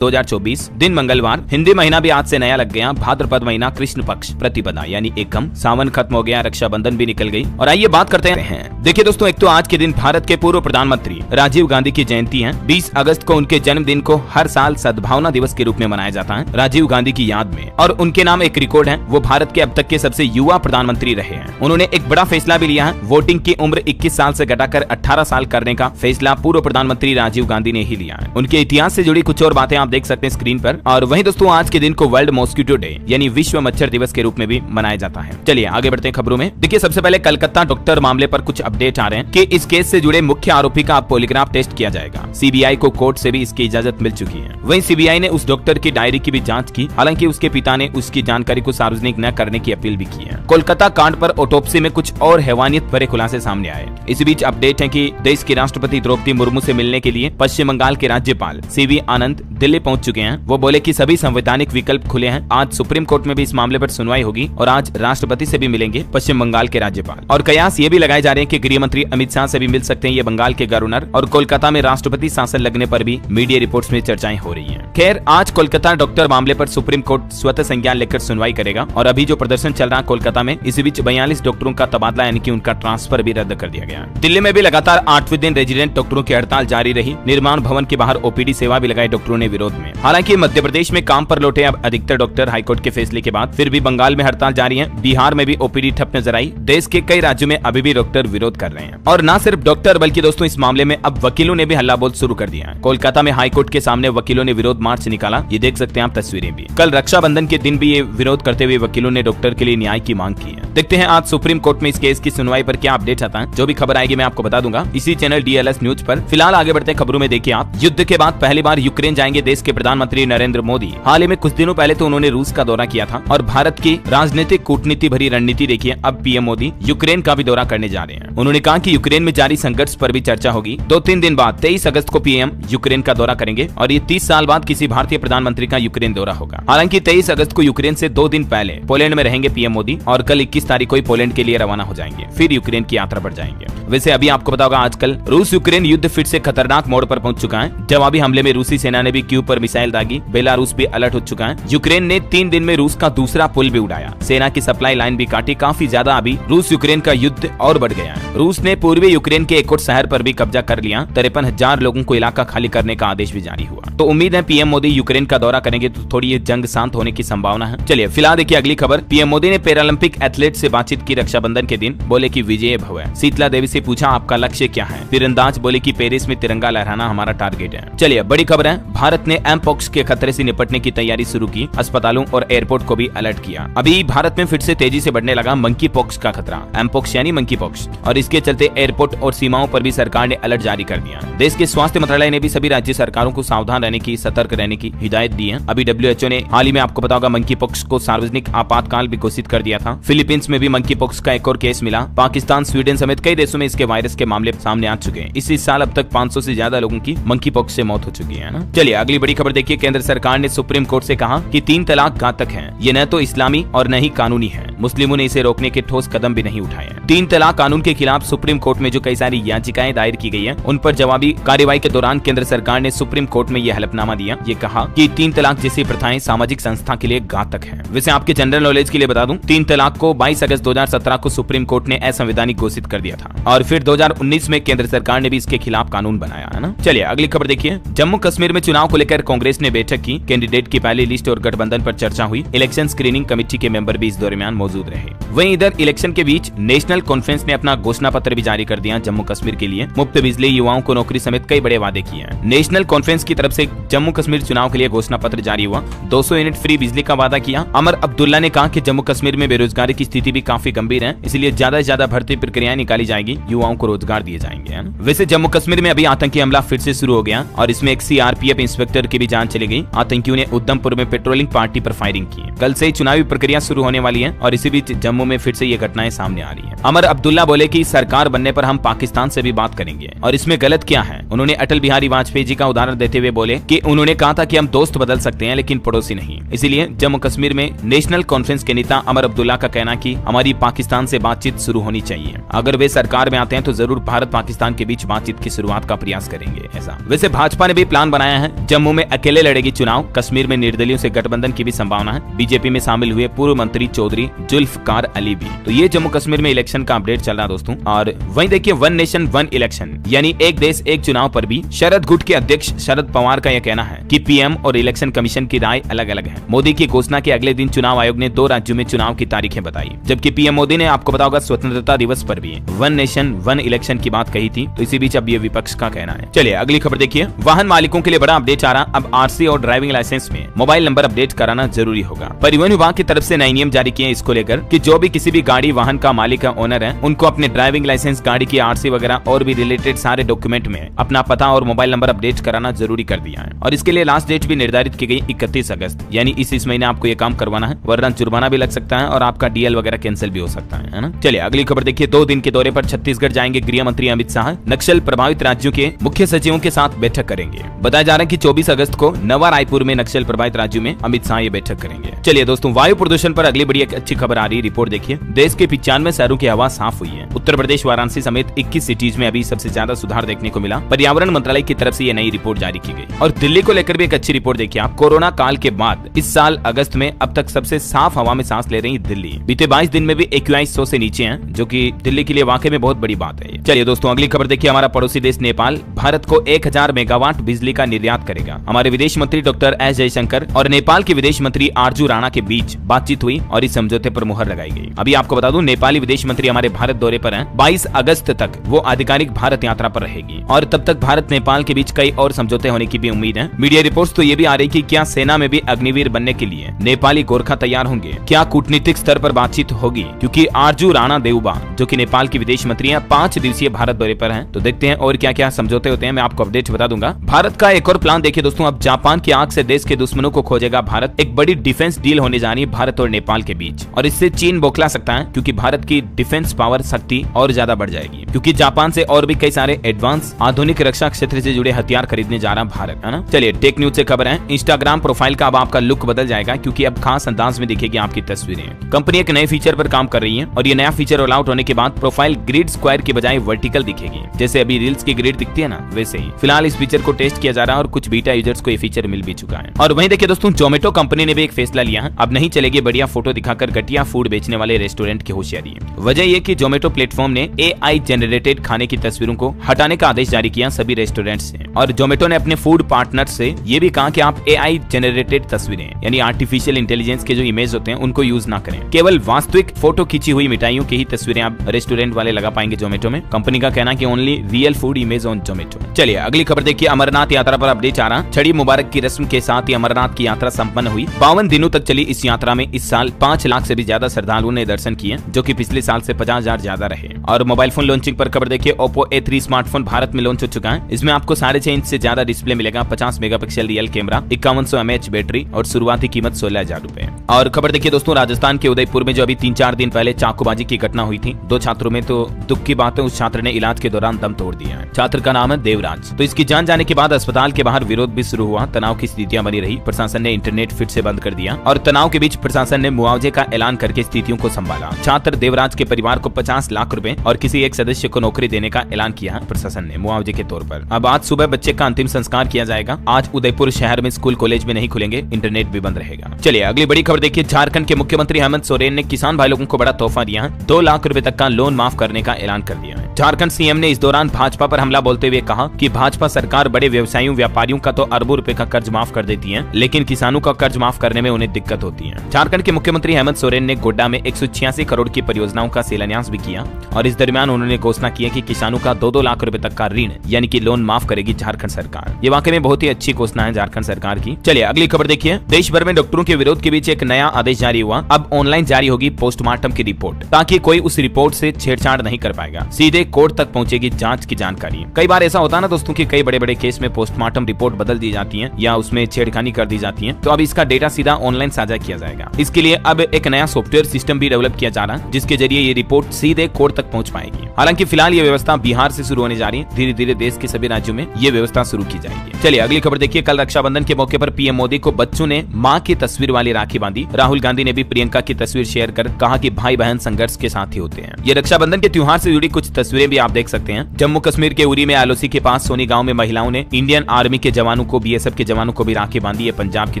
2024 दिन मंगलवार। हिंदी महीना भी आज से नया लग गया। भाद्रपद महीना कृष्ण पक्ष प्रतिपदा यानी एकम। सावन खत्म हो गया, रक्षाबंधन भी निकल गई। और आइए बात करते हैं। देखिए दोस्तों, एक तो आज के दिन भारत के पूर्व प्रधानमंत्री राजीव गांधी की जयंती है। 20 अगस्त को उनके जन्मदिन को हर साल सद्भावना दिवस के रूप में मनाया जाता है राजीव गांधी की याद में। और उनके नाम एक रिकॉर्ड है, वो भारत के अब तक के सबसे युवा प्रधानमंत्री रहे हैं। उन्होंने एक बड़ा फैसला भी लिया है, वोटिंग की उम्र 21 साल से घटाकर 18 साल करने का फैसला पूर्व प्रधानमंत्री राजीव गांधी ने ही लिया है। उनके इतिहास से जुड़ी कुछ और बातें आप देख सकते हैं स्क्रीन पर। और वहीं दोस्तों, आज के दिन को वर्ल्ड मॉस्किटो डे यानी विश्व मच्छर दिवस के रूप में भी मनाया जाता है। चलिए आगे बढ़ते हैं खबरों में। देखिए, सबसे पहले कलकत्ता डॉक्टर मामले पर कुछ अपडेट आ रहे हैं कि इस केस से जुड़े मुख्य आरोपी का अब पॉलीग्राफ टेस्ट किया जाएगा। सीबीआई को कोर्ट से भी इसकी इजाजत मिल चुकी है। वहीं सीबीआई ने उस डॉक्टर की डायरी की भी जांच की, हालांकि उसके पिता ने उसकी जानकारी को सार्वजनिक न करने की अपील भी की है। कोलकाता कांड पर ऑटोप्सी में कुछ और हैवानियत भरे खुलासे सामने आए। इस बीच अपडेट है कि देश की राष्ट्रपति द्रौपदी मुर्मू से मिलने के लिए पश्चिम बंगाल के राज्यपाल सीवी आनंद दिल्ली पहुंच चुके हैं। वो बोले कि सभी संवैधानिक विकल्प खुले हैं। आज सुप्रीम कोर्ट में भी इस मामले पर सुनवाई होगी और आज राष्ट्रपति से भी मिलेंगे पश्चिम बंगाल के राज्यपाल। और कयास ये भी लगाए जा रहे हैं कि गृह मंत्री अमित शाह से भी मिल सकते हैं ये बंगाल के गवर्नर। और कोलकाता में राष्ट्रपति शासन लगने पर भी मीडिया रिपोर्ट्स में चर्चाएं हो रही हैं। खैर, आज कोलकाता डॉक्टर मामले पर सुप्रीम कोर्ट स्वतः संज्ञान लेकर सुनवाई करेगा। और अभी जो प्रदर्शन चल रहा है कोलकाता में, इसी बीच 42 डॉक्टरों का तबादला यानी कि उनका ट्रांसफर भी रद्द कर दिया गया। दिल्ली में भी लगातार 8वें दिन रेजिडेंट डॉक्टरों की हड़ताल जारी रही। निर्माण भवन के बाहर ओपीडी सेवा भी लगाई डॉक्टरों ने विरोध में। हालांकि मध्य प्रदेश में काम पर लौटे अब अधिकतर डॉक्टर हाईकोर्ट के फैसले के बाद। फिर भी बंगाल में हड़ताल जारी है। बिहार में भी ओपीडी ठप नजर आई। देश के कई राज्यों में अभी भी डॉक्टर विरोध कर रहे हैं। और न सिर्फ डॉक्टर बल्कि दोस्तों, इस मामले में अब वकीलों ने भी हल्ला बोल शुरू कर दिया है। कोलकाता में हाईकोर्ट के सामने वकीलों ने विरोध मार्च निकाला। ये देख सकते हैं आप तस्वीरें भी। कल रक्षाबंधन के दिन भी ये विरोध करते हुए वकीलों ने डॉक्टर के लिए न्याय की मांग की है। देखते हैं आज सुप्रीम कोर्ट में इस केस की सुनवाई पर क्या अपडेट आता है। जो भी खबर आएगी मैं आपको बता दूंगा इसी चैनल DLS न्यूज पर। फिलहाल आगे बढ़ते हैं खबरों में। देखिए आप, युद्ध के बाद पहली बार यूक्रेन जाएंगे देश के प्रधानमंत्री नरेंद्र मोदी। हाल ही में कुछ दिनों पहले तो उन्होंने रूस का दौरा किया था। और भारत की राजनीतिक कूटनीति भरी रणनीति देखिए, अब पीएम मोदी यूक्रेन का भी दौरा करने जा रहे हैं। उन्होंने कहा कि यूक्रेन में जारी संघर्ष पर भी चर्चा होगी। 2-3 दिन बाद 23 अगस्त को पीएम यूक्रेन का दौरा करेंगे। और ये 30 साल बाद किसी भारतीय प्रधानमंत्री का यूक्रेन दौरा होगा। हालांकि 23 अगस्त को यूक्रेन से 2 दिन पहले पोलैंड में रहेंगे पीएम मोदी। और कल 21 तारीख को पोलैंड के लिए रवाना हो जाएंगे। फिर यूक्रेन की यात्रा पर जाएंगे। वैसे अभी आपको पता होगा, आजकल रूस यूक्रेन युद्ध फिर से खतरनाक मोड़ पर पहुंच चुका है। जवाबी हमले में रूसी सेना ने भी कीव पर मिसाइल दागी। बेलारूस भी अलर्ट हो चुका है। यूक्रेन ने 3 दिन में रूस का दूसरा पुल भी उड़ाया। सेना की सप्लाई लाइन भी काटी। काफी ज्यादा अभी रूस यूक्रेन का युद्ध और बढ़ गया है। रूस ने पूर्वी यूक्रेन के एक और शहर पर भी कब्जा कर लिया। 53,000 लोगों को इलाका खाली करने का आदेश भी जारी हुआ। तो उम्मीद है पीएम मोदी यूक्रेन का दौरा करेंगे तो थोड़ी ये जंग शांत होने की संभावना है। चलिए फिलहाल देखिए अगली खबर। पीएम मोदी ने पैरालंपिक एथलीट से बातचीत की रक्षाबंधन के दिन। बोले कि विजय भव। शीतला देवी से पूछा आपका लक्ष्य क्या है। तीरंदाज बोले कि पेरिस में तिरंगा लहराना हमारा टारगेट है। चलिए बड़ी खबर है, भारत ने एमपॉक्स के खतरे से निपटने की तैयारी शुरू की। अस्पतालों और एयरपोर्ट को भी अलर्ट किया। अभी भारत में फिर से तेजी से बढ़ने लगा मंकी पॉक्स का खतरा। एमपॉक्स यानी मंकी पॉक्स। और इसके चलते एयरपोर्ट और सीमाओं पर भी सरकार ने अलर्ट जारी कर दिया। देश के स्वास्थ्य मंत्रालय ने भी सभी राज्य सरकारों को सावधान रहने की, सतर्क रहने की हिदायत दी है। अभी WHO ने हाल ही में आपको पता होगा मंकी पॉक्स को सार्वजनिक आपातकाल भी घोषित कर दिया था। फिलीपींस में भी मंकी पॉक्स का एक और केस मिला। पाकिस्तान, स्वीडन समेत कई देशों में इसके वायरस के मामले सामने आ चुके हैं। इसी साल अब तक 500 से ज्यादा लोगों की मंकी पॉक्स से मौत हो चुकी है ना। चलिए अगली बड़ी खबर देखिए। केंद्र सरकार ने सुप्रीम कोर्ट से कहा कि 3 तलाक घातक है। ये न तो इस्लामी और न ही कानूनी है। मुस्लिमों ने इसे रोकने के ठोस कदम भी नहीं उठाए। 3 तलाक कानून के खिलाफ सुप्रीम कोर्ट में जो कई सारी याचिकाएं दायर की गई है, उन पर जवाबी कार्यवाही के दौरान केंद्र सरकार ने सुप्रीम कोर्ट में यह हलफनामा दिया। ये कहा कि 3 तलाक जैसी प्रथाएं सामाजिक संस्था के लिए घातक है। वैसे आपके जनरल नॉलेज के लिए बता दूं, 3 तलाक को 22 अगस्त 2017 को सुप्रीम कोर्ट ने असंवैधानिक घोषित कर दिया था। और फिर 2019 में केंद्र सरकार ने भी इसके खिलाफ कानून बनाया है ना। चलिए अगली खबर देखिए। जम्मू कश्मीर में चुनाव को लेकर कांग्रेस ने बैठक की। कैंडिडेट की पहली लिस्ट और गठबंधन पर चर्चा हुई। इलेक्शन स्क्रीनिंग कमेटी के मेंबर भी इस दरमियान मौजूद रहे। वहीं इधर इलेक्शन के बीच नेशनल कॉन्फ्रेंस ने अपना घोषणा पत्र भी जारी कर दिया। जम्मू कश्मीर के लिए मुफ्त बिजली, युवाओं को नौकरी समेत कई बड़े वादे किए हैं। नेशनल कॉन्फ्रेंस की तरफ से जम्मू कश्मीर चुनाव के लिए घोषणा पत्र जारी हुआ। 200 यूनिट फ्री बिजली का वादा किया। अमर अब्दुल्ला ने कहा कि जम्मू कश्मीर में बेरोजगारी की स्थिति भी काफी गंभीर है, इसलिए ज्यादा से ज्यादा भर्ती प्रक्रियाएं निकाली जाएगी, युवाओं को रोजगार दिए जाएंगे। वैसे जम्मू कश्मीर में अभी आतंकी हमला फिर से शुरू हो गया और इसमें एक CRPF इंस्पेक्टर की भी जान चली गई। आतंकियों ने उधमपुर में पेट्रोलिंग पार्टी पर फायरिंग की। कल से ही चुनावी प्रक्रिया शुरू होने वाली है और इसी बीच जम्मू में फिर से ये घटनाएं सामने आ रही हैं। अमर अब्दुल्ला बोले कि सरकार बनने पर हम पाकिस्तान से भी बात करेंगे और इसमें गलत क्या है। उन्होंने अटल बिहारी वाजपेयी जी का उदाहरण देते हुए बोले कि उन्होंने कहा था कि हम दोस्त बदल सकते हैं लेकिन पड़ोसी नहीं। इसीलिए जम्मू कश्मीर में नेशनल कॉन्फ्रेंस के नेता अमर अब्दुल्ला का कहना कि हमारी पाकिस्तान से बातचीत शुरू होनी चाहिए। अगर वे सरकार में आते हैं तो जरूर भारत पाकिस्तान के बीच बातचीत की शुरुआत का प्रयास करेंगे। ऐसा वैसे भाजपा ने भी प्लान बनाया है। जम्मू में अकेले लड़ेगी चुनाव, कश्मीर में निर्दलियों से गठबंधन की भी संभावना है। बीजेपी में शामिल हुए पूर्व मंत्री चौधरी जुल्फकार अली भी। तो ये जम्मू कश्मीर में इलेक्शन का अपडेट चल रहा है दोस्तों। और वहीं देखिए वन नेशन वन इलेक्शन यानी एक देश एक चुनाव पर भी शरद गुट के अध्यक्ष शरद पवार का यह कहना है कि पीएम और इलेक्शन कमीशन की राय अलग अलग है। मोदी की घोषणा के अगले दिन चुनाव आयोग ने 2 राज्यों में चुनाव की तारीखें बताई, जबकि पीएम मोदी ने आपको पता होगा स्वतंत्रता दिवस पर भी वन नेशन वन इलेक्शन की बात कही थी। तो इसी बीच अब ये विपक्ष का कहना है। चलिए अगली खबर देखिए। वाहन मालिकों के लिए बड़ा अपडेट आ रहा। अब आरसी और ड्राइविंग लाइसेंस में मोबाइल नंबर अपडेट कराना जरूरी होगा। परिवहन विभाग की तरफ से नए नियम जारी किए इसको लेकर कि जो भी किसी भी गाड़ी वाहन का मालिक है, ओनर है, उनको अपने ड्राइविंग लाइसेंस, गाड़ी की आरसी वगैरह और भी रिलेटेड सारे डॉक्यूमेंट में अपना पता और मोबाइल नंबर अपडेट कराना जरूरी कर दिया है। और इसके लिए लास्ट डेट भी निर्धारित की गई 31 अगस्त, यानी इस महीने आपको ये काम करवाना है, वरना जुर्माना भी लग सकता है और आपका डीएल वगैरह कैंसिल भी हो सकता है ना। चलिए अगली खबर देखिए। 2 दिन के दौरे पर छत्तीसगढ़ जाएंगे गृह मंत्री अमित शाह। नक्सल प्रभावित राज्यों के मुख्य सचिवों के साथ बैठक करेंगे। बताया जा रहा है कि 24 अगस्त को नवा रायपुर में नक्सल प्रभावित राज्यों में अमित शाह ये बैठक करेंगे। चलिए दोस्तों, वायु प्रदूषण पर अगली बड़ी एक अच्छी खबर आ रही है। रिपोर्ट देखिए। देश के 95 शहरों की हवा साफ हुई है। उत्तर प्रदेश वाराणसी समेत 21 सिटीज में अभी सबसे ज्यादा सुधार देखने को मिला। पर्यावरण मंत्रालय की तरफ से ये नई रिपोर्ट जारी की गई। और दिल्ली को लेकर भी एक अच्छी रिपोर्ट देखिए आप। कोरोना काल के बाद इस साल अगस्त में अब तक सबसे साफ हवा में सांस ले रही दिल्ली। बीते 22 दिन में भी AQI 100 से नीचे है, जो कि दिल्ली के लिए वाकई में बहुत बड़ी बात है। चलिए दोस्तों अगली खबर देखिए। हमारा पड़ोसी देश नेपाल भारत को 1000 मेगावाट बिजली का निर्यात करेगा। हमारे विदेश मंत्री डॉक्टर एस जयशंकर और नेपाल के विदेश मंत्री आरजू राणा के बीच बातचीत हुई और इस समझौते पर मुहर लगाई गई। अभी आपको बता दूं, नेपाली विदेश मंत्री हमारे भारत दौरे पर हैं। 22 अगस्त तक वो आधिकारिक भारत यात्रा पर रहेगी और तब तक भारत नेपाल के बीच कई और समझौते होने की भी उम्मीद है। मीडिया रिपोर्ट्स तो ये भी आ रही कि क्या सेना में भी अग्निवीर बनने के लिए नेपाली गोरखा तैयार होंगे, क्या कूटनीतिक स्तर पर बातचीत होगी, क्योंकि आरजू राणा देउबा जो कि नेपाल की विदेश मंत्री हैं 5 दिवसीय भारत दौरे पर हैं। तो देखते हैं और क्या क्या समझौते होते हैं, मैं आपको अपडेट बता दूंगा। भारत का एक और प्लान देखिए दोस्तों। अब जापान की आंख से देश के दुश्मनों को खोजेगा भारत। एक बड़ी डिफेंस डील होने जा रही है भारत और नेपाल के बीच और इससे चीन बौखला सकता है, क्योंकि भारत की डिफेंस पावर शक्ति और ज्यादा बढ़ जाएगी, क्योंकि जापान से और भी कई सारे एडवांस आधुनिक रक्षा क्षेत्र से जुड़े हथियार खरीदने जा रहा भारत, है ना। चलिए टेक न्यूज से खबर है। इंस्टाग्राम प्रोफाइल का अब आपका लुक बदल जाएगा, क्योंकि अब खास अंदाज में दिखेगी आपकी तस्वीरें। कंपनी एक नए फीचर पर काम कर रही है और ये नया फीचर रोल आउट होने के बाद प्रोफाइल ग्रिड स्क्वायर की बजाय वर्टिकल दिखेगी, जैसे अभी रील्स की ग्रिड दिखती है ना, वैसे ही। फिलहाल इस फीचर को टेस्ट किया जा रहा है और कुछ बीटा यूजर्स को ये फीचर मिल भी चुका है। और वहीं देखिए दोस्तों, जोमेटो कंपनी ने भी एक फैसला लिया है। अब नहीं चलेगी बढ़िया फोटो दिखाकर घटिया फूड बेचने वाले रेस्टोरेंट की होशियारी। वजह ये कि जोमेटो प्लेटफॉर्म ने AI जनरेटेड खाने की तस्वीरों को हटाने का आदेश जारी किया सभी रेस्टोरेंट से। और जोमेटो ने अपने फूड पार्टनर से ये भी कहा कि आप AI जनरेटेड तस्वीरें यानी आर्टिफिशियल इंटेलिजेंस के जो इमेज होते हैं उनको यूज ना करें। केवल वास्तविक फोटो खींची हुई मिठाइयों की ही तस्वीरें आप रेस्टोरेंट वाले लगा पाएंगे जोमेटो में। कंपनी का कहना कि only real food image on Zomato. चलिए अगली खबर देखिए। अमरनाथ यात्रा पर अपडेट आ रहा। छड़ी मुबारक की रस्म के साथ ही अमरनाथ की यात्रा संपन्न हुई। 52 दिनों तक चली इस यात्रा में इस साल 5 लाख से भी ज्यादा श्रद्धालुओं ने दर्शन किए, जो कि पिछले साल से 50,000 ज्यादा रहे। और मोबाइल फोन लॉन्चिंग पर खबर देखिए। Oppo A3 स्मार्टफोन भारत में लॉन्च हो चुका है। इसमें आपको 6.5 इंच से ज्यादा डिस्प्ले मिलेगा, 50 megapixel real camera, 5100 mAh battery और शुरुआती कीमत 16,000 रुपए। और खबर देखिए दोस्तों, राजस्थान के उदयपुर में जो अभी 3-4 दिन पहले चाकूबाजी की घटना हुई थी 2 छात्रों में, तो दुख की बात है उस छात्र ने इलाज के दौरान दम तोड़ दिया है। छात्र का नाम है देवराज। तो इसकी जान जाने के बाद अस्पताल के बाहर विरोध भी शुरू हुआ। तनाव की स्थितियां बनी रही। प्रशासन ने इंटरनेट फिर से बंद कर दिया और तनाव के बीच प्रशासन ने मुआवजे का ऐलान करके स्थितियों को संभाला। छात्र देवराज के परिवार को 50 लाख रुपए और किसी एक सदस्य को नौकरी देने का ऐलान किया प्रशासन ने मुआवजे के तौर पर। अब आज सुबह बच्चे का अंतिम संस्कार किया जाएगा। आज उदयपुर शहर में स्कूल कॉलेज में नहीं खुलेंगे, इंटरनेट भी बंद रहेगा। चलिए अगली बड़ी खबर देखिए। झारखंड के मुख्यमंत्री हेमंत सोरेन ने किसान भाई लोगों को बड़ा तोहफा दिया है। 2 लाख रुपए तक का लोन माफ करने का ऐलान कर दिया है। झारखंड सीएम ने इस दौरान भाजपा पर हमला बोलते हुए कहा कि भाजपा सरकार बड़े व्यवसायियों व्यापारियों का तो अरबों रुपए का कर्ज माफ कर देती है, लेकिन किसानों का कर्ज माफ करने में उन्हें दिक्कत होती है। झारखंड के मुख्यमंत्री हेमंत सोरेन ने गोड्डा में 186 करोड़ की परियोजनाओं का शिलान्यास भी किया और इस दरमियान उन्होंने घोषणा की है कि किसानों का 2-2 लाख रुपए तक का ऋण यानी कि लोन माफ करेगी झारखंड सरकार। ये वाकई में बहुत ही अच्छी घोषणा है झारखंड सरकार की। चलिए अगली खबर देखिए। देश भर में डॉक्टरों के विरोध के बीच एक नया आदेश जारी हुआ। अब ऑनलाइन जारी होगी पोस्टमार्टम की रिपोर्ट, ताकि कोई उस रिपोर्ट से छेड़छाड़ नहीं कर पाएगा, सीधे कोर्ट तक पहुंचेगी जांच की जानकारी। कई बार ऐसा होता है ना दोस्तों कि कई बड़े बड़े केस में पोस्टमार्टम रिपोर्ट बदल दी जाती है या उसमें छेड़खानी कर दी जाती है, तो अब इसका डेटा सीधा ऑनलाइन साझा किया जाएगा। इसके लिए अब एक नया सॉफ्टवेयर सिस्टम भी डेवलप किया जा रहा है, जिसके जरिए ये रिपोर्ट सीधे कोर्ट तक पहुंच पाएगी। हालांकि फिलहाल ये व्यवस्था बिहार से शुरू होने जा रही है, धीरे धीरे देश के सभी राज्यों में ये व्यवस्था शुरू की जाएगी। चलिए अगली खबर देखिए। कल रक्षाबंधन के मौके पर पीएम मोदी को बच्चों ने मां की तस्वीर वाली राखी बांधी। राहुल गांधी ने भी प्रियंका की तस्वीर शेयर कर कहा कि भाई बहन संघर्ष के साथ ही होते हैं। ये रक्षाबंधन के त्योहार से जुड़ी कुछ तस्वीरें भी आप देख सकते हैं। जम्मू कश्मीर के उरी में आलोसी के पास सोनी गांव में महिलाओं ने इंडियन आर्मी के जवानों को, बीएसएफ के जवानों को भी राखी बांधी। ये पंजाब की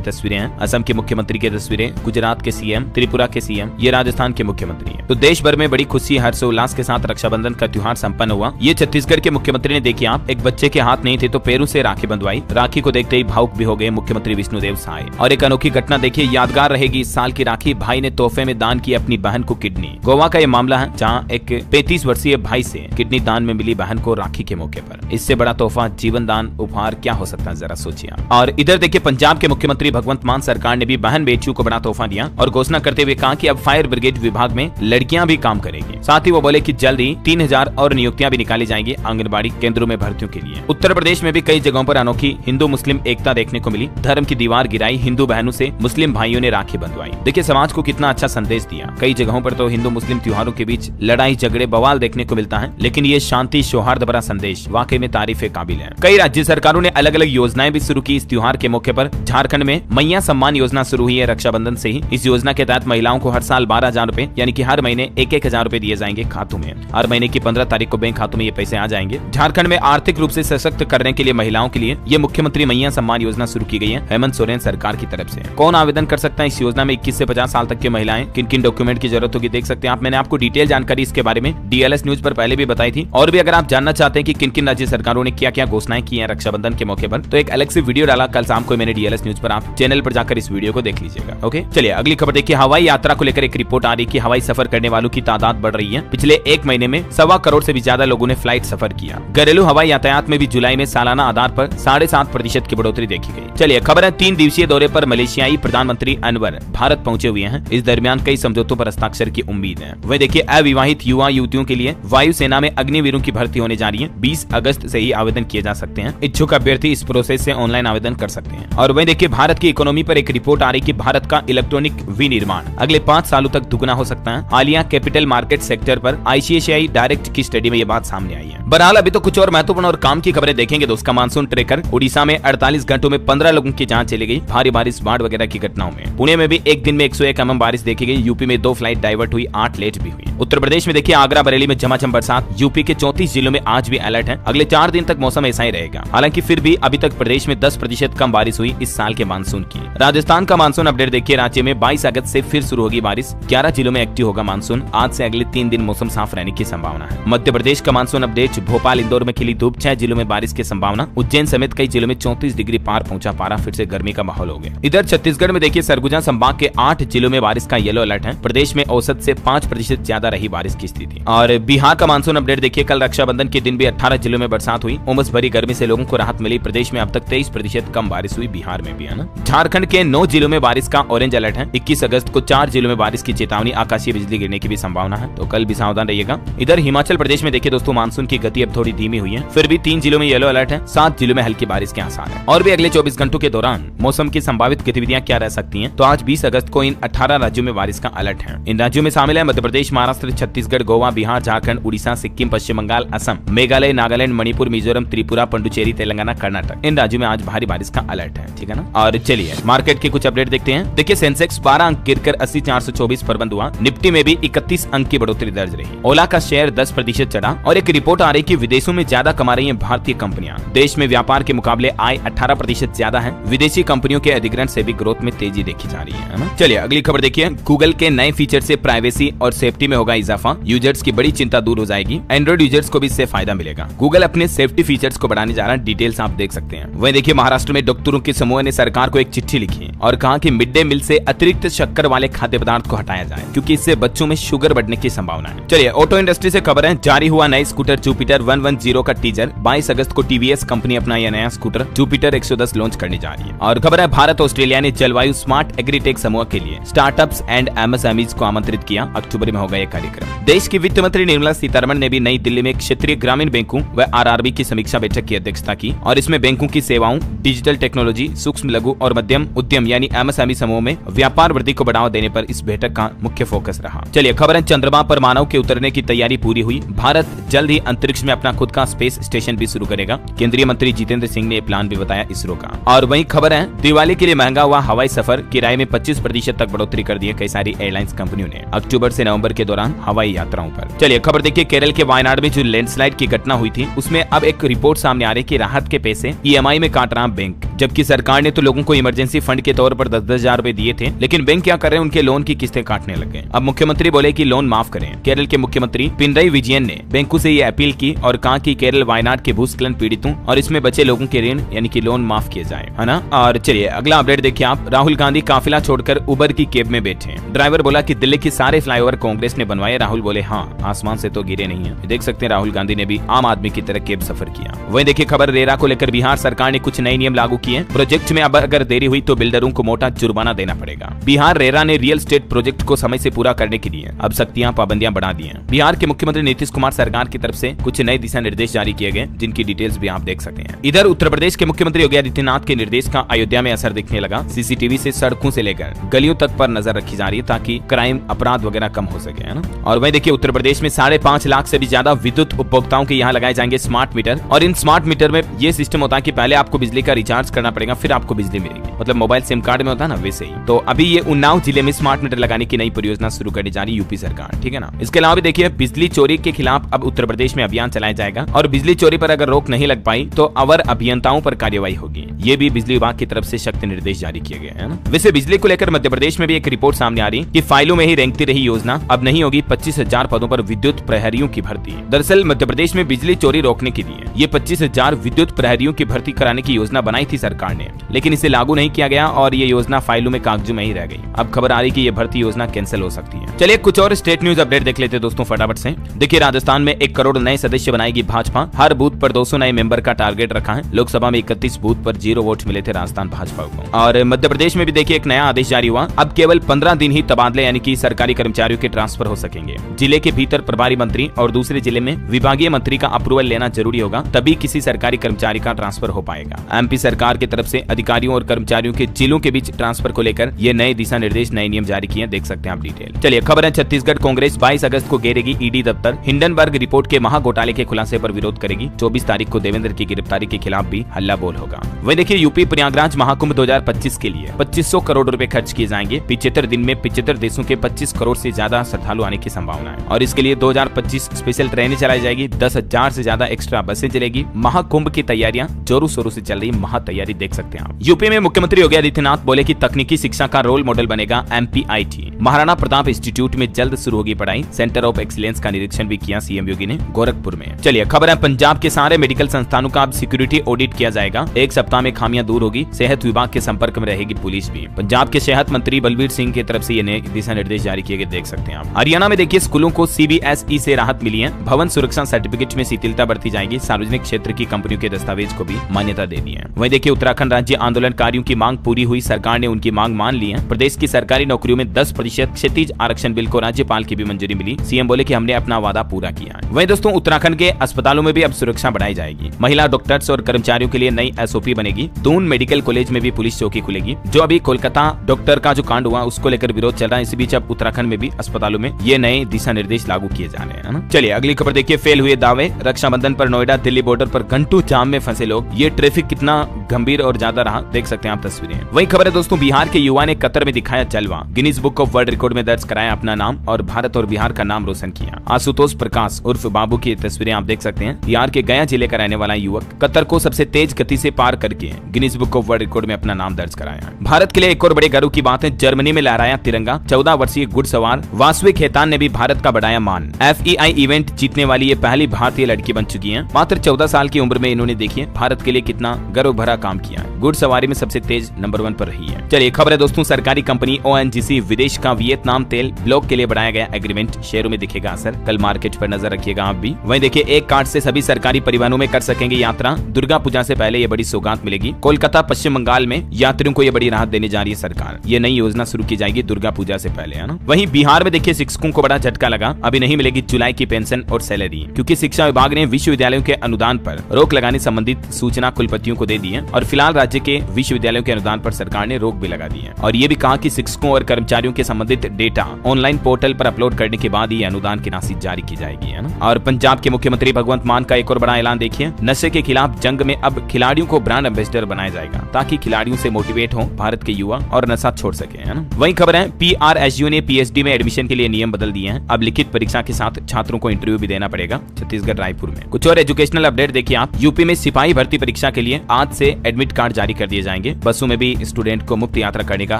तस्वीरें हैं, असम के मुख्यमंत्री की तस्वीरें, गुजरात के सीएम, त्रिपुरा के सीएम, ये राजस्थान के मुख्यमंत्री हैं। तो देश भर में बड़ी खुशी हर्षोल्लास के साथ रक्षाबंधन का त्योहार संपन्न हुआ। ये छत्तीसगढ़ के मुख्यमंत्री ने देखिए आप, एक बच्चे के हाथ नहीं थे तो पैरों से राखी बंधवाई। राखी को देखते ही भावुक भी हो गए मुख्यमंत्री विष्णुदेव साय। और एक अनोखी घटना देखिए, यादगार रहेगी इस साल की राखी। भाई ने तोहफे में दान की अपनी बहन को किडनी। गोवा का ये मामला है, जहाँ एक 35 वर्षीय भाई से किडनी दान में मिली बहन को राखी के मौके पर। इससे बड़ा तोहफा, जीवन दान, उपहार क्या हो सकता है, जरा सोचिए। और इधर देखिए, पंजाब के मुख्यमंत्री भगवंत मान सरकार ने भी बहन बेटियों को बड़ा तोहफा दिया और घोषणा करते हुए कहा कि अब फायर ब्रिगेड विभाग में लड़कियां भी काम करेंगी। साथ ही वो बोले कि जल्द ही 3000 और नियुक्तियां भी निकाली जाएंगी आंगनबाड़ी केंद्रों में भर्तियों के लिए। उत्तर प्रदेश में भी कई जगहों पर अनोखी हिंदू मुस्लिम एकता देखने को मिली। धर्म की दीवार गिराई, हिंदू बहनों से मुस्लिम भाइयों ने राखी बंधवाई। देखिए समाज को कितना अच्छा संदेश दिया। कई जगहों पर तो हिंदू मुस्लिम त्योहारों के बीच लड़ाई झगड़े बवाल देखने को मिलता है, लेकिन ये शांति सौहार्द भरा संदेश वाकई में तारीफ काबिल है। कई राज्य सरकारों ने अलग अलग योजनाएं भी शुरू की इस त्योहार के मौके पर। झारखंड में मैया सम्मान योजना शुरू हुई है रक्षाबंधन से ही। इस योजना के तहत महिलाओं को हर साल 12,000 रूपए यानी कि हर महीने 1,000 रूपए दिए जाएंगे खातों में। हर महीने की 15 तारीख को बैंक खातों में ये पैसे आ जाएंगे। झारखंड में आर्थिक रूप से सशक्त करने के लिए महिलाओं के लिए ये मुख्यमंत्री मैया सम्मान योजना शुरू की गई है हेमंत सोरेन सरकार की तरफ से। कौन आवेदन कर सकता है इस योजना में? 21 से 50 साल तक की महिलाएं। किन किन डॉक्यूमेंट की जरूरत होगी देख सकते हैं आप। मैंने आपको डिटेल जानकारी इसके बारे में डीएलएस न्यूज पर पहले भी बताई थी। और भी अगर आप जानना चाहते हैं कि किन किन राज्य सरकारों ने क्या क्या घोषणाएं की है रक्षाबंधन के मौके पर, तो एक अलग से वीडियो डाला कल शाम को मैंने डीएलएस न्यूज पर, आप चैनल पर जाकर इस वीडियो को देख लीजिएगा। ओके, चलिए अगली खबर देखिए। हवाई यात्रा को लेकर एक रिपोर्ट आ रही है कि हवाई सफर करने वालों की तादाद बढ़ रही है। पिछले एक महीने में 1.25 करोड़ से भी ज्यादा लोगों ने फ्लाइट सफर किया। घरेलू हवाई यातायात में भी जुलाई में सालाना आधार पर 7.5% की बढ़ोतरी देखी गई। चलिए खबर है, 3 दिवसीय दौरे पर मलेशियाई प्रधानमंत्री अनवर भारत पहुंचे हुए हैं। इस दरमियान कई समझौतों पर हस्ताक्षर की उम्मीद है। वह देखिए, अविवाहित युवा युवतियों के लिए वायुसेना में अग्निवीरों की भर्ती होने जा रही है। 20 अगस्त से ही आवेदन किए जा सकते हैं। इच्छुक अभ्यर्थी इस प्रोसेस से ऑनलाइन आवेदन कर सकते हैं। और वह देखिए, भारत की इकोनॉमी पर एक रिपोर्ट आ रही कि भारत का इलेक्ट्रॉनिक विनिर्माण अगले 5 सालों तक दुगना हो सकता है। हालिया कैपिटल मार्केट सेक्टर पर आईसीआईसीआई डायरेक्ट की स्टडी में ये बात सामने आई है। बहरहाल अभी तो कुछ और महत्वपूर्ण और काम की खबरें देखेंगे दोस्त का मानसून ट्रेकर। उड़ीसा में 48 घंटों में 15 लोगों की जान चली गई भारी बारिश बाढ़ वगैरह की घटनाओं में। पुणे में भी एक दिन में 101 mm बारिश देखी गई। यूपी में 2 फ्लाइट डाइवर्ट हुई, 8 लेट भी हुई। उत्तर प्रदेश में देखिए, आगरा बरेली में झमाझम बरसात। यूपी के 34 जिलों में आज भी अलर्ट है। अगले 4 दिन तक मौसम ऐसा ही रहेगा। हालांकि फिर भी अभी तक प्रदेश में 10% कम बारिश हुई इस साल के मानसून की। राजस्थान का मानसून अपडेट देखिए। राज्य में 22 अगस्त से फिर शुरू होगी बारिश। 11 जिलों में एक्टिव होगा मानसून। आज से अगले 3 दिन मौसम साफ रहने की संभावना है। मध्य प्रदेश का मानसून अपडेट। भोपाल इंदौर में खिली धूप, 6 जिलों में बारिश की संभावना। उज्जैन समेत कई जिलों में 34 डिग्री पार पहुंचा पारा, फिर से गर्मी का माहौल हो गया। इधर छत्तीसगढ़ में देखिए, सरगुजा संभाग के 8 जिलों में बारिश का येलो अलर्ट है। प्रदेश में औसत से 5% ज्यादा रही बारिश की स्थिति। और बिहार का मानसून अपडेट देखिए। कल रक्षाबंधन के दिन भी 18 जिलों में बरसात हुई। उमस भरी गर्मी से लोगों को राहत मिली। प्रदेश में अब तक 23% कम बारिश हुई। बिहार में भी है ना। झारखंड के 9 जिलों में बारिश का ऑरेंज अलर्ट है। 21 अगस्त को 4 जिलों में बारिश की चेतावनी। आकाशीय बिजली गिरने की भी संभावना है, तो कल भी सावधान रहिएगा। इधर हिमाचल प्रदेश में देखिए दोस्तों, मानसून की गति अब थोड़ी धीमी हुई है। फिर भी 3 जिलों में येलो अलर्ट है। 7 जिलों में हल्की बारिश के आसार है। और भी अगले 24 घंटों के दौरान मौसम की संभावित गतिविधियां क्या रह सकती हैं, तो आज 20 अगस्त को इन 18 राज्यों में बारिश का अलर्ट है। इन राज्यों में शामिल है मध्य प्रदेश, महाराष्ट्र, छत्तीसगढ़, गोवा, बिहार, झारखंड, उड़ीसा, सिक्किम, पश्चिम बंगाल, असम, मेघालय, नागालैंड, मणिपुर, मिजोरम, त्रिपुरा, पुडुचेरी, तेलंगाना, कर्नाटक। इन राज्यों में आज भारी बारिश का अलर्ट है। ठीक है ना। और चलिए मार्केट के कुछ अपडेट देखते हैं। देखिए, सेंसेक्स 12 अंक गिरकर 80,424 पर बंद हुआ। निफ्टी में भी 31 अंक की बढ़ोतरी दर्ज रही। ओला का शेयर 10% चढ़ा। और एक रिपोर्ट आ रही कि विदेशों में ज्यादा कमा रही है भारतीय कंपनियां। देश में व्यापार के मुकाबले आय 18% ज्यादा है। विदेशी कंपनियों के अधिग्रहण से भी ग्रोथ में तेजी देखी जा रही है ना। चलिए अगली खबर देखिए। गूगल के नए फीचर से प्राइवेसी और सेफ्टी में होगा इजाफा। यूजर्स की बड़ी चिंता दूर हो जाएगी। एंड्रॉइड यूजर्स को भी इससे फायदा मिलेगा। गूगल अपने सेफ्टी फीचर्स को बढ़ाने जा रहा है। डिटेल्स आप देख सकते हैं। वहीं देखिए, महाराष्ट्र में डॉक्टरों के समूह ने सरकार को एक चिट्ठी लिखी और कहा कि मिड डे मील से अतिरिक्त शक्कर वाले खाद्य पदार्थ को हटाया जाए, क्योंकि इससे बच्चों में शुगर बढ़ने की संभावना है। चलिए ऑटो इंडस्ट्री से खबर है। जारी हुआ नए स्कूटर जुपिटर 110 का टीजर। 22 अगस्त को टीवीएस कंपनी अपना यह नया स्कूटर जुपिटर 110 लॉन्च करने जा रही है। और खबर है, भारत ऑस्ट्रेलिया ने जलवायु स्मार्ट एग्री टेक समूह के लिए स्टार्टअप्स एंड एमएसएमईज को आमंत्रित किया। अक्टूबर में होगा यह कार्यक्रम। देश की वित्त मंत्री निर्मला सीतारमण ने भी नई दिल्ली में क्षेत्रीय ग्रामीण बैंकों व आरआरबी की समीक्षा बैठक की अध्यक्षता की और इसमें बैंकों की सेवाओं, डिजिटल टेक्नोलॉजी, सूक्ष्म लघु और मध्यम उद्यम यानी एमएसएमई समूह में व्यापार वृद्धि को बढ़ावा देने पर इस बैठक का मुख्य फोकस रहा। चलिए खबर है, चंद्रमा पर मानव के उतरने की तैयारी पूरी हुई। भारत जल्द ही अंतरिक्ष में अपना खुद का स्पेस स्टेशन भी शुरू करेगा। केंद्रीय मंत्री जितेंद्र सिंह ने प्लान भी बताया इसरो का। और वही खबर है, दिवाली के लिए महंगा हुआ हवाई सफर, किराए में 25% तक बढ़ोतरी कर दी है कई सारी एयरलाइंस कंपनियों ने अक्टूबर से नवंबर के दौरान हवाई यात्राओं पर। चलिए खबर देखिए, केरल के वायनाड में जो लैंडस्लाइड की घटना हुई थी उसमें अब एक रिपोर्ट सामने आ रही कि राहत के पैसे ईएमआई में काट रहा बैंक, जबकि सरकार ने तो लोगों को इमरजेंसी फंड के तौर पर 10-10 हजार रुपए दिए थे, लेकिन बैंक क्या कर रहे हैं, उनके लोन की किस्तें काटने लगे। अब मुख्यमंत्री बोले कि लोन माफ करें। केरल के मुख्यमंत्री पिनराई विजयन ने बैंकों से ये अपील की और कहा कि केरल वायनाड के भूस्खलन पीड़ितों और इसमें बचे लोगों के ऋण यानी कि लोन माफ किए जाए, है ना। और चलिए अगला अपडेट देखिए आप, राहुल गांधी काफिला छोड़कर उबर की कैब में बैठे। ड्राइवर बोला कि दिल्ली के सारे फ्लाईओवर कांग्रेस ने बनवाए। राहुल बोले हाँ, आसमान से तो गिरे नहीं है। देख सकते हैं राहुल गांधी ने भी आम आदमी की तरह कैब सफर किया। वही देखिए खबर, रेरा को लेकर बिहार सरकार ने कुछ नए नियम लागू किए। प्रोजेक्ट में अब अगर देरी हुई तो बिल्डरों को मोटा जुर्माना देना पड़ेगा। बिहार रेरा ने रियल एस्टेट प्रोजेक्ट को समय से पूरा करने के लिए अब सख्तियां पाबंदियां बढ़ा दी हैं। बिहार के मुख्यमंत्री नीतीश कुमार सरकार की तरफ से कुछ नए दिशा निर्देश जारी किए गए, जिनकी डिटेल्स भी आप देख सकते हैं। इधर उत्तर प्रदेश के मुख्यमंत्री योगी आदित्यनाथ के निर्देश का अयोध्या में असर दिखने लगा। सीसीटीवी से सड़कों से लेकर गलियों तक पर नजर रखी जा रही है ताकि क्राइम अपराध वगैरह कम हो सके, है ना। और वही देखिए उत्तर प्रदेश में 5.5 लाख से भी ज्यादा विद्युत उपभोक्ताओं के यहाँ लगाए जाएंगे स्मार्ट मीटर। और इन स्मार्ट मीटर में ये सिस्टम होता है कि पहले आपको बिजली का रिचार्ज करना पड़ेगा, फिर आपको बिजली मिलेगी, मतलब मोबाइल सिम कार्ड में होता है ना वैसे ही। तो अभी ये उन्नाव जिले में स्मार्ट मीटर लगाने की नई परियोजना शुरू करने जा रही यूपी सरकार, ठीक है ना। इसके अलावा भी देखिए बिजली चोरी के खिलाफ अब उत्तर प्रदेश में अभियान चलाया जाएगा और बिजली चोरी पर अगर रोक नहीं लग पाई तो अवर अभियंताओं पर कार्रवाई होगी। ये भी बिजली विभाग की तरफ से सख्त निर्देश जारी किए गए हैं ना। वैसे बिजली को लेकर मध्य प्रदेश में भी एक रिपोर्ट सामने आ रही कि फाइलों में ही रेंगती रही योजना अब नहीं होगी 25,000 पदों पर विद्युत प्रहरियों की भर्ती। दरअसल मध्य प्रदेश में बिजली चोरी रोकने के लिए ये 25,000 विद्युत प्रहरियों की भर्ती कराने की योजना बनाई थी सरकार ने, लेकिन इसे लागू नहीं किया गया और ये योजना फाइलों में कागजों में ही रह गई। अब खबर आ रही कि ये भर्ती योजना कैंसिल हो सकती है। चलिए कुछ और स्टेट न्यूज अपडेट देख लेते हैं दोस्तों फटाफट से। देखिए राजस्थान में 1 करोड़ नए सदस्य बनाएगी भाजपा। हर बूथ पर 200 नए मेंबर का टारगेट रखा है। लोकसभा में 31 बूथ पर 0 वोट मिले थे राजस्थान भाजपा को। और मध्य प्रदेश में भी देखिए एक नया आदेश जारी हुआ। अब केवल 15 दिन ही तबादले यानी कि सरकारी कर्मचारियों के ट्रांसफर हो सकेंगे। जिले के भीतर प्रभारी मंत्री और दूसरे जिले में विभागीय मंत्री का अप्रूवल लेना जरूरी होगा, तभी किसी सरकारी कर्मचारी का ट्रांसफर हो पाएगा। एमपी सरकार की तरफ से अधिकारियों और कर्मचारियों के जिलों के बीच ट्रांसफर को लेकर ये नए दिशा निर्देश, नए नियम जारी किए, देख सकते हैं आप डिटेल। चलिए खबर है, छत्तीसगढ़ कांग्रेस 22 अगस्त को घेरेगी ईडी दफ्तर। हिंडनबर्ग रिपोर्ट के महाघोटाले के खुलासे पर विरोध करेगी। 24 तारीख को देवेंद्र की गिरफ्तारी के खिलाफ भी हल्ला बोल होगा। वही देखिए यूपी प्रयागराज महाकुंभ 2025 के लिए 2500 करोड़ रुपए खर्च किए जाएंगे। 75 दिन में 75 देशों के 25 करोड़ से ज्यादा श्रद्धालु आने की संभावना है और इसके लिए 2025 स्पेशल ट्रेनें चलाई जाएगी। 10,000 से ज्यादा एक्स्ट्रा बसें चलेगी। महाकुंभ की तैयारियां जोरों शोरों से चल रही, महा तैयारी देख सकते हैं आप। यूपी में मुख्यमंत्री योगी आदित्यनाथ बोले कि तकनीकी शिक्षा का रोल मॉडल बनेगा एमपीआईटी। महाराणा प्रताप इंस्टीट्यूट में जल्द शुरू होगी पढ़ाई। सेंटर ऑफ एक्सीलेंस का निरीक्षण भी किया सीएम योगी ने गोरखपुर में। चलिए खबर है, पंजाब के सारे मेडिकल संस्थानों का अब सिक्योरिटी ऑडिट किया जाएगा। 1 सप्ताह में खामियां दूर होगी। सेहत विभाग के संपर्क में रहेगी पुलिस भी। पंजाब के सेहत मंत्री बलबीर सिंह की तरफ से ये नए दिशा निर्देश जारी किए गए, देख सकते हैं आप। हरियाणा में देखिए स्कूलों को सीबीएसई से राहत मिली है। भवन सुरक्षा सर्टिफिकेट में शिथिलता बरती जाएगी। सार्वजनिक क्षेत्र की कंपनियों के दस्तावेज को भी मान्यता दे दी है। वहीं देखिए उत्तराखंड राज्य आंदोलनकारियों की मांग पूरी हुई। सरकार ने उनकी मांग मान ली है। प्रदेश की सरकारी नौकरियों में 10% क्षैतिज आरक्षण बिल को राज्यपाल की भी मंजूरी मिली। सीएम बोले कि हमने अपना वादा पूरा किया है। वहीं दोस्तों उत्तराखंड के अस्पतालों में भी अब सुरक्षा बढ़ाई जाएगी। महिला डॉक्टर्स और कर्मचारियों के लिए नई एसओपी बनेगी। दून मेडिकल कॉलेज में भी पुलिस चौकी खुलेगी। जो अभी कोलकाता डॉक्टर का जो कांड हुआ उसको लेकर विरोध चल रहा है, इसी बीच अब उत्तराखंड में भी अस्पतालों में ये नए दिशा निर्देश लागू किए जा रहे हैं ना। चलिए अगली खबर देखिए, फेल हुए दावे। रक्षाबंधन पर नोएडा दिल्ली बॉर्डर पर घंटों जाम में फंसे लोग। ये ट्रैफिक कितना गंभीर और ज्यादा रहा, देख सकते हैं आप तस्वीरें। वही खबर है दोस्तों, बिहार के युवा ने कतर में दिखाया जलवा। Guinness book of world record में दर्ज कराया अपना नाम और भारत और बिहार का नाम रोशन किया। आशुतोष प्रकाश उर्फ बाबू की तस्वीरें आप देख सकते हैं। बिहार के गया जिले का रहने वाला युवक कतर को सबसे तेज गति से पार करके Guinness book of world record में अपना नाम दर्ज कराया। भारत के लिए एक और बड़े गर्व की बात है, जर्मनी में लहराया तिरंगा। 14 वर्षीय घुड़सवार वासवी खेतान ने भी भारत का बढ़ाया मान। FEI इवेंट जीतने वाली ये पहली भारतीय लड़की बन चुकी है। मात्र 14 साल की उम्र में इन्होंने देखिए भारत के लिए कितना गर्व भरा काम किया है। गुड़ सवारी में सबसे तेज नंबर 1 पर रही है। चलिए खबर है दोस्तों, सरकारी कंपनी ONGC विदेश का वियतनाम तेल ब्लॉक के लिए बढ़ाया गया एग्रीमेंट, शेयरों में दिखेगा असर। कल मार्केट पर नजर रखिएगा आप भी। वहीं देखिए एक कार्ड से सभी सरकारी परिवहनों में कर सकेंगे यात्रा, दुर्गा पूजा से पहले ये बड़ी सौगात मिलेगी। कोलकाता पश्चिम बंगाल में यात्रियों को ये बड़ी राहत देने जा रही है सरकार, ये नई योजना शुरू की जाएगी दुर्गा पूजा से पहले, है ना। वहीं बिहार में देखिए शिक्षकों को बड़ा झटका लगा, अभी नहीं मिलेगी जुलाई की पेंशन और सैलरी, क्योंकि शिक्षा विभाग ने विश्वविद्यालयों के अनुदान पर रोक लगाने संबंधित सूचना कुलपतियों को दे दी है और फिलहाल राज्य के विश्वविद्यालयों के अनुदान पर सरकार ने रोक भी लगा दी है। और ये भी कहा कि शिक्षकों और कर्मचारियों के संबंधित डेटा ऑनलाइन पोर्टल पर अपलोड करने के बाद ही अनुदान की राशि जारी की जाएगी, है ना। और पंजाब के मुख्यमंत्री भगवंत मान का एक और बड़ा ऐलान देखिए, नशे के खिलाफ जंग में अब खिलाड़ियों को ब्रांड एम्बेसडर बनाया जाएगा ताकि खिलाड़ियों से मोटिवेट हो भारत के युवा और नशा छोड़ सके, है ना। वही खबर है PRSU ने PhD में एडमिशन के लिए नियम बदल दिए हैं, अब लिखित परीक्षा के साथ छात्रों को इंटरव्यू भी देना पड़ेगा छत्तीसगढ़ रायपुर में। कुछ और एजुकेशनल अपडेट देखिए आप, यूपी में सिपाही भर्ती परीक्षा के लिए आज से एडमिट कार्ड जारी कर दिए जाएंगे, बसों में भी स्टूडेंट को मुफ्त यात्रा करने का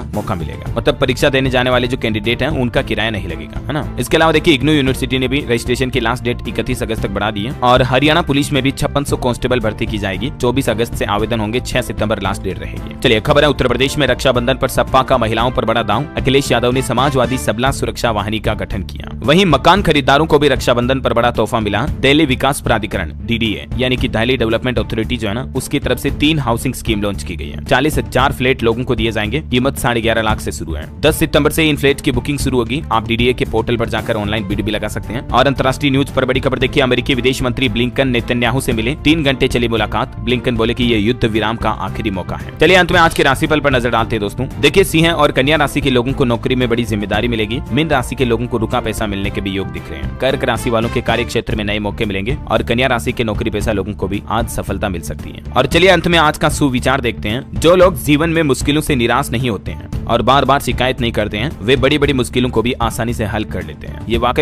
मौका मिलेगा, मतलब परीक्षा देने जाने वाले जो कैंडिडेट हैं उनका किराया नहीं लगेगा, है ना। इसके अलावा देखिए इग्नू यूनिवर्सिटी ने भी रजिस्ट्रेशन की लास्ट डेट 31 अगस्त तक बढ़ा दी है और हरियाणा पुलिस में भी 5600 कांस्टेबल भर्ती की जाएगी, 24 अगस्त से आवेदन होंगे, 6 सितंबर लास्ट डेट रहेगी। चलिए खबर है उत्तर प्रदेश में रक्षाबंधन पर सपा का महिलाओं पर बड़ा दांव, अखिलेश यादव ने समाजवादी सबला सुरक्षा वाहिनी का गठन किया। वहीं मकान खरीदारों को भी रक्षाबंधन पर बड़ा तोहफा मिला, दिल्ली विकास प्राधिकरण DDA यानी कि दिल्ली डेवलपमेंट अथॉरिटी जो है ना, उसकी तरफ से 3 हाउसिंग स्कीम लॉन्च की गई है। 40,000 फ्लैट लोगों को दिए जाएंगे, कीमत 11.5 लाख से शुरू है। 10 सितंबर से इन फ्लैट की बुकिंग शुरू होगी, आप DDA के पोर्टल पर जाकर ऑनलाइन बिड भी लगा सकते हैं। और अंतर्राष्ट्रीय न्यूज पर बड़ी खबर देखिए, अमेरिकी विदेश मंत्री ब्लिंकन नेतन्याहू से मिले, 3 घंटे चली मुलाकात, ब्लिंकन बोले कि ये युद्ध विराम का आखिरी मौका है। चलिए अंत में आज के राशिफल पर नजर डालते हैं दोस्तों। देखिए सिंह और कन्या राशि के लोगों को नौकरी में बड़ी जिम्मेदारी मिलेगी, मीन राशि के लोगों को रुका पैसा मिलने के भी योग दिख रहे हैं, कर्क राशि वालों के कार्य क्षेत्र में नए मौके मिलेंगे और कन्या राशि के नौकरी पेशा लोगों को भी आज सफलता मिल सकती है। और चलिए अंत में आज का सुविचार देखते हैं, जो लोग जीवन में मुश्किलों से निराश नहीं होते हैं और बार बार शिकायत नहीं करते हैं, वे बड़ी बड़ी मुश्किलों को भी आसानी से हल कर लेते हैं। ये वाकई